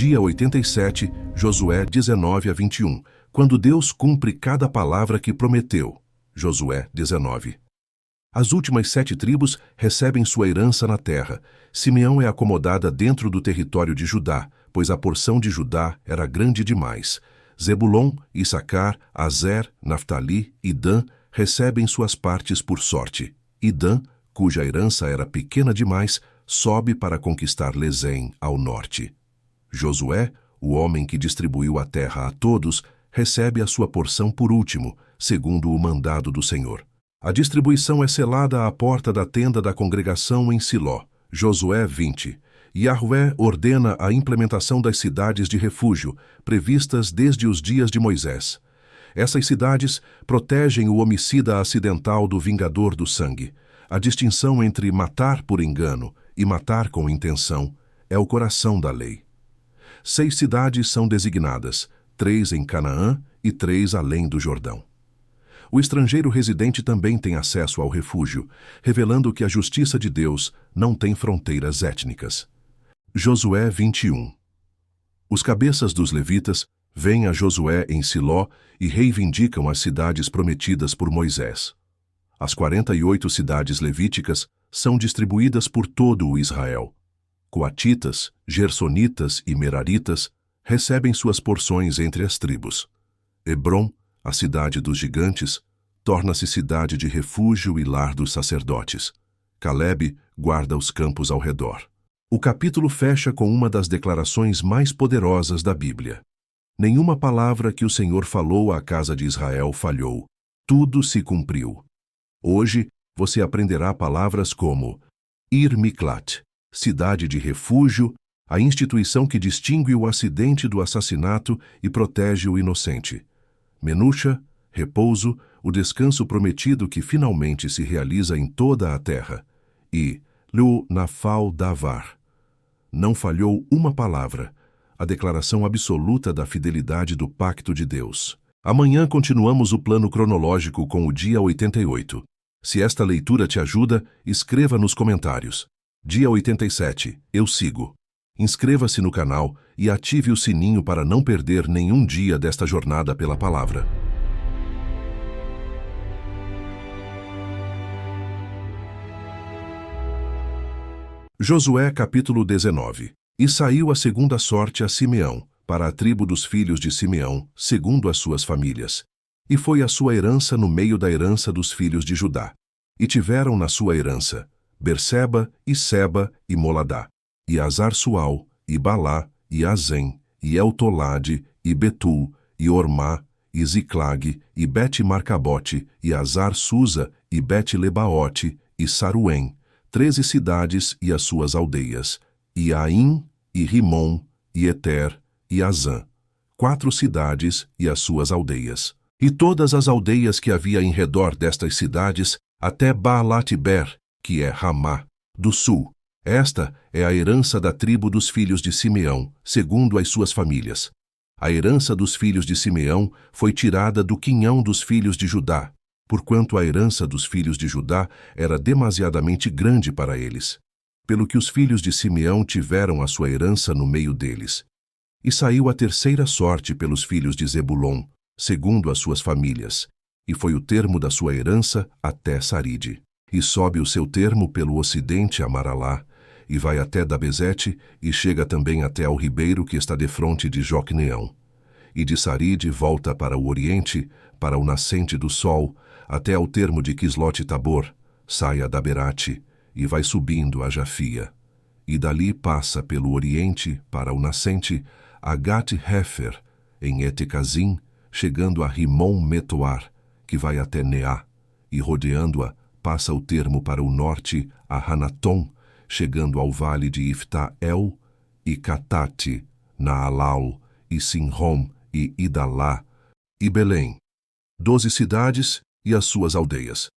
Dia 87, Josué 19 a 21. Quando Deus cumpre cada palavra que prometeu. Josué 19. As últimas 7 tribos recebem sua herança na terra. Simeão é acomodada dentro do território de Judá, pois a porção de Judá era grande demais. Zebulon, Issacar, Azer, Naftali e Dan recebem suas partes por sorte. E Dan, cuja herança era pequena demais, sobe para conquistar Lesém, ao norte. Josué, o homem que distribuiu a terra a todos, recebe a sua porção por último, segundo o mandado do Senhor. A distribuição é selada à porta da tenda da congregação em Siló. Josué 20. Yahvé ordena a implementação das cidades de refúgio, previstas desde os dias de Moisés. Essas cidades protegem o homicida acidental do vingador do sangue. A distinção entre matar por engano e matar com intenção é o coração da lei. 6 cidades são designadas, 3 em Canaã e 3 além do Jordão. O estrangeiro residente também tem acesso ao refúgio, revelando que a justiça de Deus não tem fronteiras étnicas. Josué 21. Os cabeças dos levitas vêm a Josué em Siló e reivindicam as cidades prometidas por Moisés. As 48 cidades levíticas são distribuídas por todo o Israel. Coatitas, Gersonitas e Meraritas recebem suas porções entre as tribos. Hebrom, a cidade dos gigantes, torna-se cidade de refúgio e lar dos sacerdotes. Calebe guarda os campos ao redor. O capítulo fecha com uma das declarações mais poderosas da Bíblia. Nenhuma palavra que o Senhor falou à casa de Israel falhou. Tudo se cumpriu. Hoje, você aprenderá palavras como Ir Miklat, cidade de refúgio, a instituição que distingue o acidente do assassinato e protege o inocente. Menusha, repouso, o descanso prometido que finalmente se realiza em toda a terra. E Lu Nafal Davar. Não falhou uma palavra, a declaração absoluta da fidelidade do pacto de Deus. Amanhã continuamos o plano cronológico com o dia 88. Se esta leitura te ajuda, escreva nos comentários. Dia 87, eu sigo. Inscreva-se no canal e ative o sininho para não perder nenhum dia desta jornada pela palavra. Josué capítulo 19. E saiu a segunda sorte a Simeão, para a tribo dos filhos de Simeão, segundo as suas famílias. E foi a sua herança no meio da herança dos filhos de Judá. E tiveram na sua herança Berseba, e Seba, e Moladá, e Azar-Sual, e Balá, e Azem, e Eltolade, e Betul, e Ormá, e Ziclag, e Bet-Marcabote, e Azar-Susa, e Bet-Lebaote, e Saruém, 13 cidades e as suas aldeias, e Aim, e Rimon, e Eter, e Azã, 4 cidades e as suas aldeias. E todas as aldeias que havia em redor destas cidades, até Baalat-Ber, que é Ramá, do sul. Esta é a herança da tribo dos filhos de Simeão, segundo as suas famílias. A herança dos filhos de Simeão foi tirada do quinhão dos filhos de Judá, porquanto a herança dos filhos de Judá era demasiadamente grande para eles, pelo que os filhos de Simeão tiveram a sua herança no meio deles. E saiu a terceira sorte pelos filhos de Zebulon, segundo as suas famílias, e foi o termo da sua herança até Saride. E sobe o seu termo pelo ocidente a Maralá, e vai até Dabezete, e chega também até ao ribeiro que está defronte de Jocneão. E de Saride volta para o oriente, para o nascente do sol, até ao termo de Quislote-Tabor, sai a Daberate, e vai subindo a Jafia. E dali passa pelo oriente, para o nascente, a Gat-Hefer, em Etecazim, chegando a Rimon-Metoar, que vai até Neá, e rodeando-a, passa o termo para o norte, a Hanatom, chegando ao vale de Ifta-El, e Catate, Naalal, e Sinrom, e Idalá, e Belém, 12 cidades e as suas aldeias.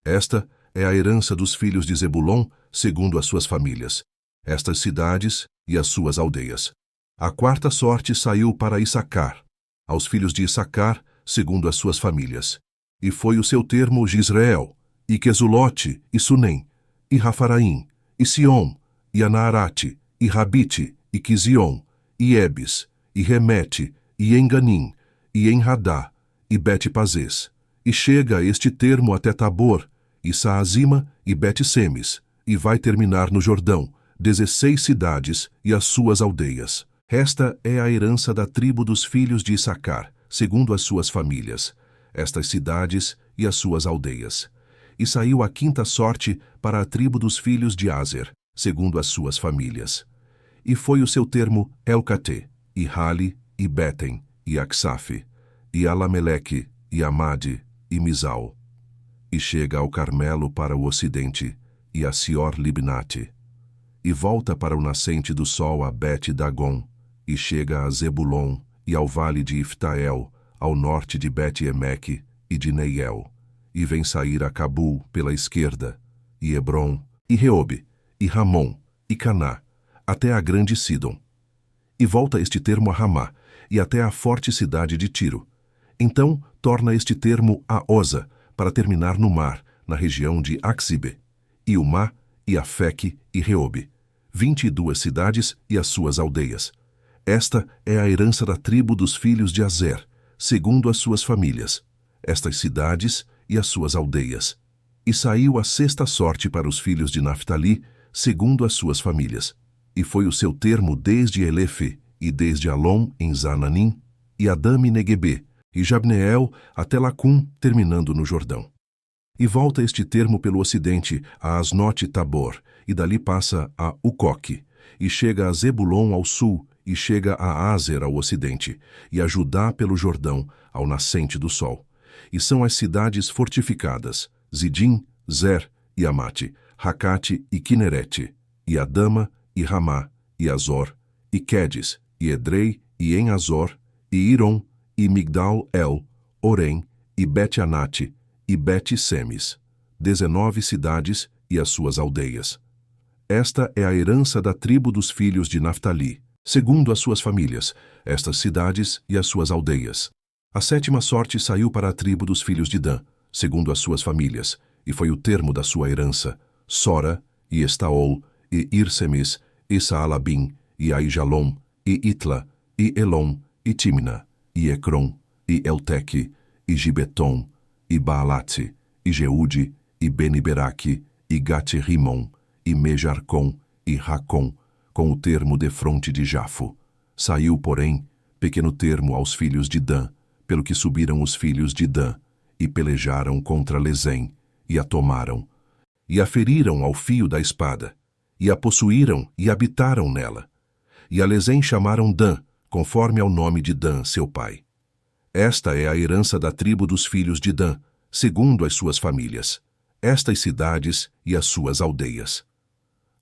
Esta é a herança dos filhos de Zebulon, segundo as suas famílias, estas cidades e as suas aldeias. A quarta sorte saiu para Issacar, aos filhos de Issacar, segundo as suas famílias. E foi o seu termo Gisreel, e Quesulote, e Sunem, e Rafaraim, e Sion, e Anaarate, e Rabite, e Quizion, e Ebes, e Remete, e Enganim, e Enradá, e Bet-Pazes, e chega a este termo até Tabor, e Saazima, e Bet-Semes, e vai terminar no Jordão, 16 cidades e as suas aldeias. Esta é a herança da tribo dos filhos de Issacar, segundo as suas famílias, estas cidades e as suas aldeias. E saiu a quinta sorte para a tribo dos filhos de Aser, segundo as suas famílias. E foi o seu termo Elcate, e Hali, e Beten, e Aksaf, e Alameleque, e Amade, e Misal. E chega ao Carmelo para o ocidente, e a Sior-Libnate. E volta para o nascente do sol a Bet-Dagon, e chega a Zebulon, e ao vale de Iftael, ao norte de Bet-Emeque e de Neiel. E vem sair a Cabul pela esquerda, e Hebron, e Reobe, e Ramon, e Caná, até a grande Sidom. E volta este termo a Ramá, e até a forte cidade de Tiro. Então torna este termo a Oza, para terminar no mar, na região de Axibe, e Umá, e Afeque, e Reobe, 22 cidades e as suas aldeias. Esta é a herança da tribo dos filhos de Azer, segundo as suas famílias, estas cidades e as suas aldeias. E saiu a sexta sorte para os filhos de Naftali, segundo as suas famílias. E foi o seu termo desde Elefe, e desde Alom em Zananim, e Adame Neguebe, e Jabneel até Lacum, terminando no Jordão. E volta este termo pelo ocidente a Asnote Tabor, e dali passa a Ucoque, e chega a Zebulon ao sul, e chega a Azer ao ocidente, e a Judá pelo Jordão, ao nascente do sol. E são as cidades fortificadas, Zidim, Zer e Amate, Racate e Quinerete, e Adama, e Ramá, e Azor, e Quedes, e Edrei, e En-Azor, e Iron, e Migdal-El, Orem, e Bet-Anate, e Bet-Semes, 19 cidades e as suas aldeias. Esta é a herança da tribo dos filhos de Naftali, segundo as suas famílias, estas cidades e as suas aldeias. A sétima sorte saiu para a tribo dos filhos de Dan, segundo as suas famílias, e foi o termo da sua herança, Sora, e Estaol, e Irsemes, e Saalabim, e Aijalon, e Itla, e Elon, e Timna, e Ecrom, e Elteque, e Gibeton, e Baalate, e Jeude, e Beniberaque, e Gate-Rimon, e Mejarcom, e Racom, com o termo defronte de Jafo. Saiu, porém, pequeno termo aos filhos de Dan, pelo que subiram os filhos de Dan, e pelejaram contra Lezém, e a tomaram, e a feriram ao fio da espada, e a possuíram e habitaram nela. E a Lezém chamaram Dan, conforme ao nome de Dan, seu pai. Esta é a herança da tribo dos filhos de Dan, segundo as suas famílias, estas cidades e as suas aldeias.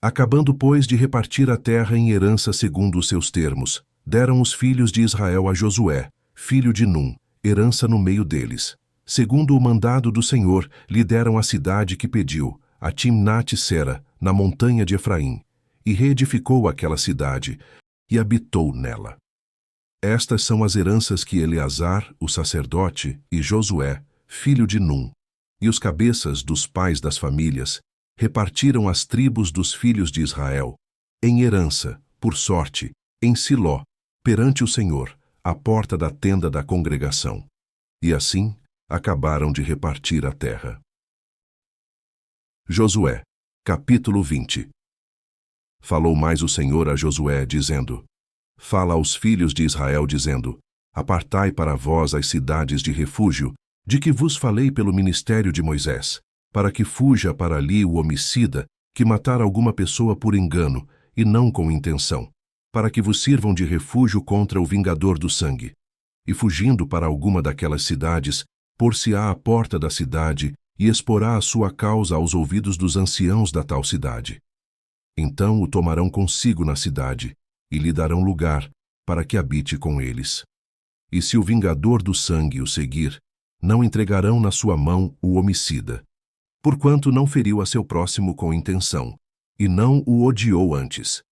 Acabando, pois, de repartir a terra em herança segundo os seus termos, deram os filhos de Israel a Josué, filho de Num, herança no meio deles. Segundo o mandado do Senhor, lhe deram a cidade que pediu, a Timnat-Sera, na montanha de Efraim, e reedificou aquela cidade, e habitou nela. Estas são as heranças que Eleazar, o sacerdote, e Josué, filho de Num, e os cabeças dos pais das famílias, repartiram as tribos dos filhos de Israel, em herança, por sorte, em Siló, perante o Senhor, à porta da tenda da congregação. E assim, acabaram de repartir a terra. Josué, capítulo 20. Falou mais o Senhor a Josué, dizendo: Fala aos filhos de Israel, dizendo: Apartai para vós as cidades de refúgio, de que vos falei pelo ministério de Moisés, para que fuja para ali o homicida, que matar alguma pessoa por engano, e não com intenção, para que vos sirvam de refúgio contra o vingador do sangue. E fugindo para alguma daquelas cidades, pôr-se-á à porta da cidade, e exporá a sua causa aos ouvidos dos anciãos da tal cidade. Então o tomarão consigo na cidade, e lhe darão lugar, para que habite com eles. E se o vingador do sangue o seguir, não entregarão na sua mão o homicida, porquanto não feriu a seu próximo com intenção, e não o odiou antes.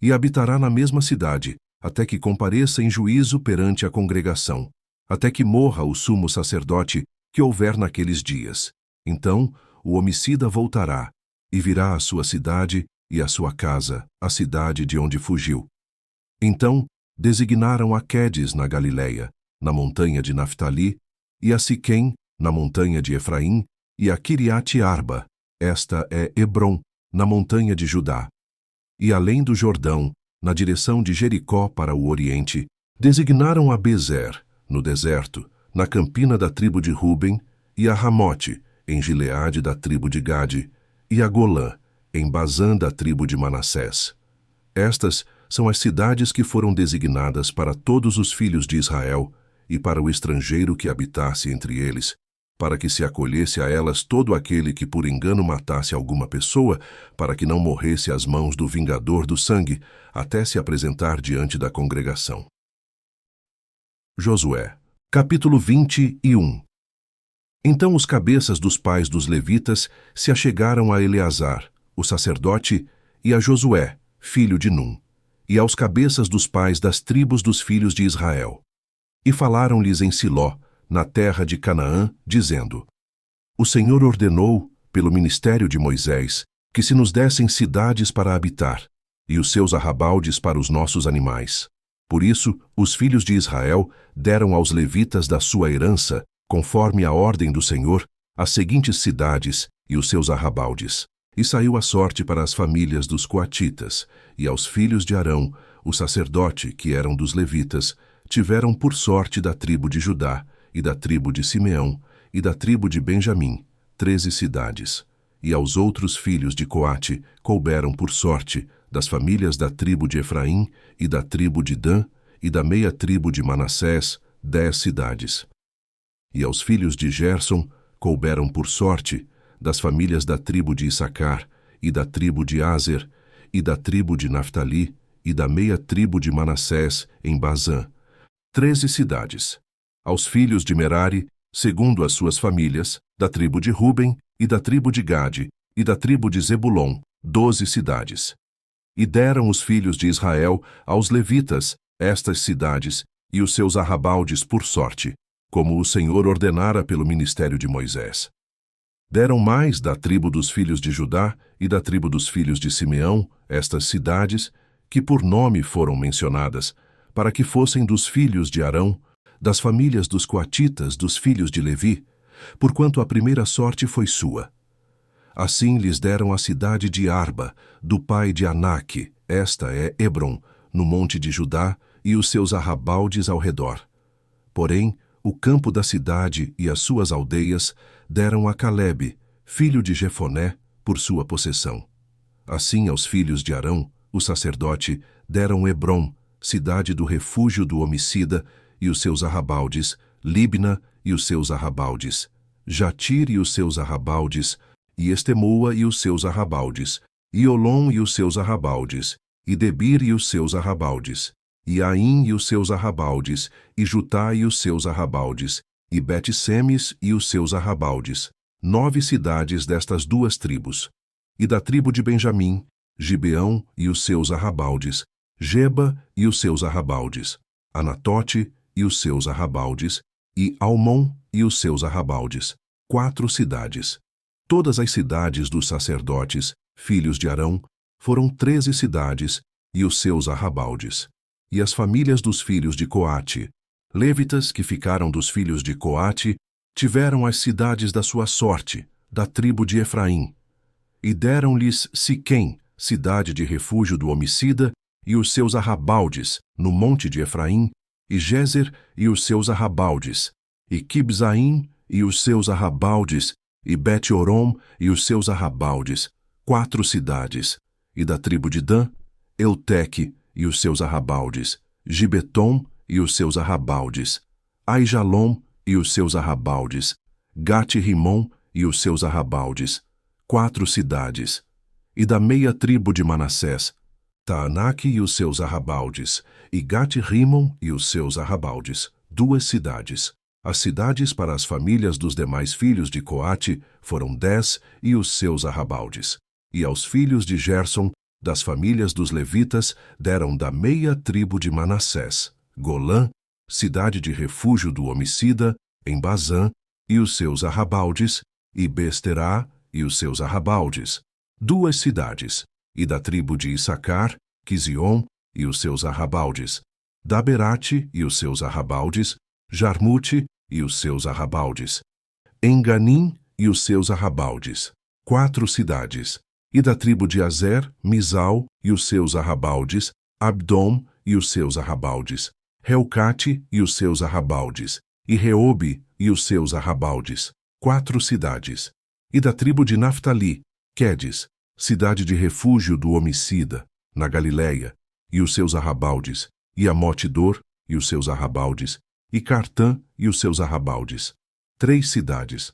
E habitará na mesma cidade, até que compareça em juízo perante a congregação, até que morra o sumo sacerdote que houver naqueles dias. Então o homicida voltará, e virá à sua cidade e à sua casa, a cidade de onde fugiu. Então designaram a Quedes na Galileia, na montanha de Naftali, e a Siquém, na montanha de Efraim, e a Quiriate Arba, esta é Hebrom, na montanha de Judá. E além do Jordão, na direção de Jericó para o oriente, designaram a Bezer, no deserto, na campina da tribo de Ruben, e a Ramote, em Gileade da tribo de Gade, e a Golã, em Bazã da tribo de Manassés. Estas são as cidades que foram designadas para todos os filhos de Israel e para o estrangeiro que habitasse entre eles, para que se acolhesse a elas todo aquele que por engano matasse alguma pessoa, para que não morresse às mãos do vingador do sangue, até se apresentar diante da congregação. Josué, capítulo 21. Então os cabeças dos pais dos levitas se achegaram a Eleazar, o sacerdote, e a Josué, filho de Num, e aos cabeças dos pais das tribos dos filhos de Israel. E falaram-lhes em Siló, na terra de Canaã, dizendo: O Senhor ordenou, pelo ministério de Moisés, que se nos dessem cidades para habitar, e os seus arrabaldes para os nossos animais. Por isso, os filhos de Israel deram aos levitas da sua herança, conforme a ordem do Senhor, as seguintes cidades e os seus arrabaldes. E saiu a sorte para as famílias dos coatitas, e aos filhos de Arão, o sacerdote, que eram dos levitas, tiveram por sorte da tribo de Judá, e da tribo de Simeão, e da tribo de Benjamim, 13 cidades. E aos outros filhos de Coate couberam por sorte, das famílias da tribo de Efraim, e da tribo de Dan, e da meia tribo de Manassés, 10 cidades. E aos filhos de Gerson couberam por sorte, das famílias da tribo de Issacar, e da tribo de Aser, e da tribo de Naftali, e da meia tribo de Manassés, em Bazã, 13 cidades. Aos filhos de Merari, segundo as suas famílias, da tribo de Ruben, e da tribo de Gade, e da tribo de Zebulon, 12 cidades. E deram os filhos de Israel aos levitas estas cidades e os seus arrabaldes por sorte, como o Senhor ordenara pelo ministério de Moisés. Deram mais da tribo dos filhos de Judá e da tribo dos filhos de Simeão estas cidades, que por nome foram mencionadas, para que fossem dos filhos de Arão, das famílias dos coatitas, dos filhos de Levi, porquanto a primeira sorte foi sua. Assim lhes deram a cidade de Arba, do pai de Anaque, esta é Hebrom, no monte de Judá, e os seus arrabaldes ao redor. Porém, o campo da cidade e as suas aldeias deram a Calebe, filho de Jefoné, por sua possessão. Assim aos filhos de Arão, o sacerdote, deram Hebrom, cidade do refúgio do homicida, e os seus arrabaldes, Libna e os seus arrabaldes, Jatir e os seus arrabaldes, e Estemoa e os seus arrabaldes, e Olom e os seus arrabaldes, e Debir e os seus arrabaldes, e Aim e os seus arrabaldes, e Jutá e os seus arrabaldes, e Bet-Semes e os seus arrabaldes, 9 cidades destas duas tribos. E da tribo de Benjamim, Gibeão e os seus arrabaldes, Geba e os seus arrabaldes, Anatote e os seus arrabaldes, e Almon e os seus arrabaldes, 4 cidades. Todas as cidades dos sacerdotes, filhos de Arão, foram 13 cidades, e os seus arrabaldes. E as famílias dos filhos de Coate, levitas que ficaram dos filhos de Coate, tiveram as cidades da sua sorte, da tribo de Efraim. E deram-lhes Siquém, cidade de refúgio do homicida, e os seus arrabaldes, no monte de Efraim, e Gézer e os seus arrabaldes, e Quibzaim e os seus arrabaldes, e Bet-Orom e os seus arrabaldes, 4 cidades. E da tribo de Dan, Euteque e os seus arrabaldes, Gibeton e os seus arrabaldes, Aijalon e os seus arrabaldes, Gate-Rimon e os seus arrabaldes, 4 cidades. E da meia tribo de Manassés, Taanaque e os seus arrabaldes, e Gate-Rimon e os seus arrabaldes, 2 cidades. As cidades para as famílias dos demais filhos de Coate foram 10 e os seus arrabaldes. E aos filhos de Gerson, das famílias dos levitas, deram da meia tribo de Manassés, Golã, cidade de refúgio do homicida, em Bazã, e os seus arrabaldes, e Besterá e os seus arrabaldes, 2 cidades. E da tribo de Issacar, Quizion e os seus arrabaldes, Daberate e os seus arrabaldes, Jarmute e os seus arrabaldes, Enganim e os seus arrabaldes, 4 cidades. E da tribo de Azer, Misal e os seus arrabaldes, Abdom e os seus arrabaldes, Reucate e os seus arrabaldes, e Reobe e os seus arrabaldes, 4 cidades. E da tribo de Naftali, Quedes, cidade de refúgio do homicida, na Galileia, e os seus arrabaldes, e Amote-dor e os seus arrabaldes, e Cartã e os seus arrabaldes, 3 cidades.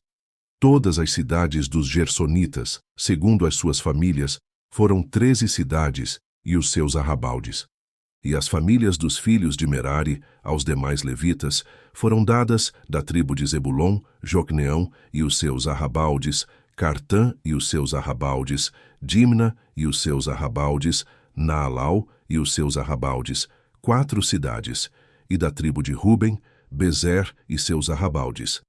Todas as cidades dos Gersonitas, segundo as suas famílias, foram 13 cidades e os seus arrabaldes. E as famílias dos filhos de Merari, aos demais levitas, foram dadas da tribo de Zebulon, Jocneão e os seus arrabaldes, Cartã e os seus arrabaldes, Dimna e os seus arrabaldes, Naalau e os seus arrabaldes, 4 cidades. E da tribo de Ruben, Bezer e seus arrabaldes,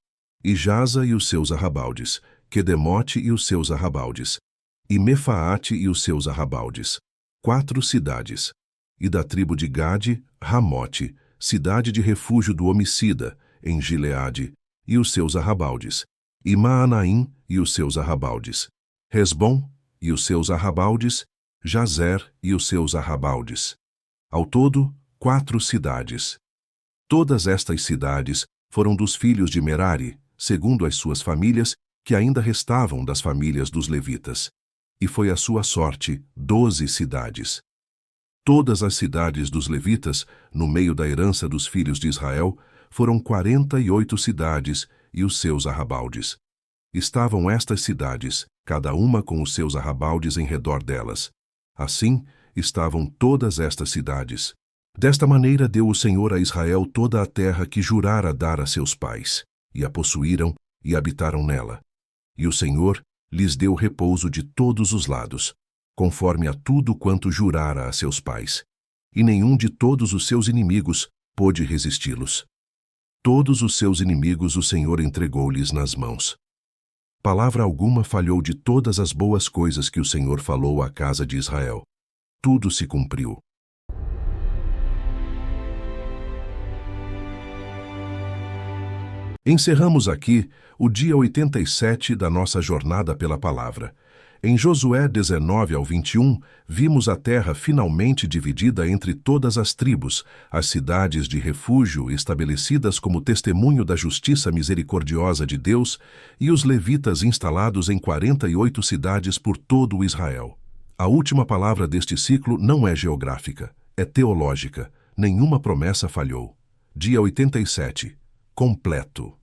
e Jaza e os seus arrabaldes, Quedemote e os seus arrabaldes, e Mefaate e os seus arrabaldes, 4 cidades. E da tribo de Gade, Ramote, cidade de refúgio do homicida, em Gileade, e os seus arrabaldes, e Maanaim e os seus arrabaldes, Resbom e os seus arrabaldes, Jazer e os seus arrabaldes. Ao todo, 4 cidades. Todas estas cidades foram dos filhos de Merari, segundo as suas famílias, que ainda restavam das famílias dos levitas. E foi a sua sorte 12 cidades. Todas as cidades dos levitas, no meio da herança dos filhos de Israel, foram 48 cidades e os seus arrabaldes. Estavam estas cidades, cada uma com os seus arrabaldes em redor delas. Assim, estavam todas estas cidades. Desta maneira deu o Senhor a Israel toda a terra que jurara dar a seus pais, e a possuíram e habitaram nela. E o Senhor lhes deu repouso de todos os lados, conforme a tudo quanto jurara a seus pais. E nenhum de todos os seus inimigos pôde resisti-los. Todos os seus inimigos o Senhor entregou-lhes nas mãos. Palavra alguma falhou de todas as boas coisas que o Senhor falou à casa de Israel. Tudo se cumpriu. Encerramos aqui o dia 87 da nossa jornada pela palavra. Em Josué 19 ao 21, vimos a terra finalmente dividida entre todas as tribos, as cidades de refúgio estabelecidas como testemunho da justiça misericordiosa de Deus e os levitas instalados em 48 cidades por todo o Israel. A última palavra deste ciclo não é geográfica, é teológica. Nenhuma promessa falhou. Dia 87. Completo.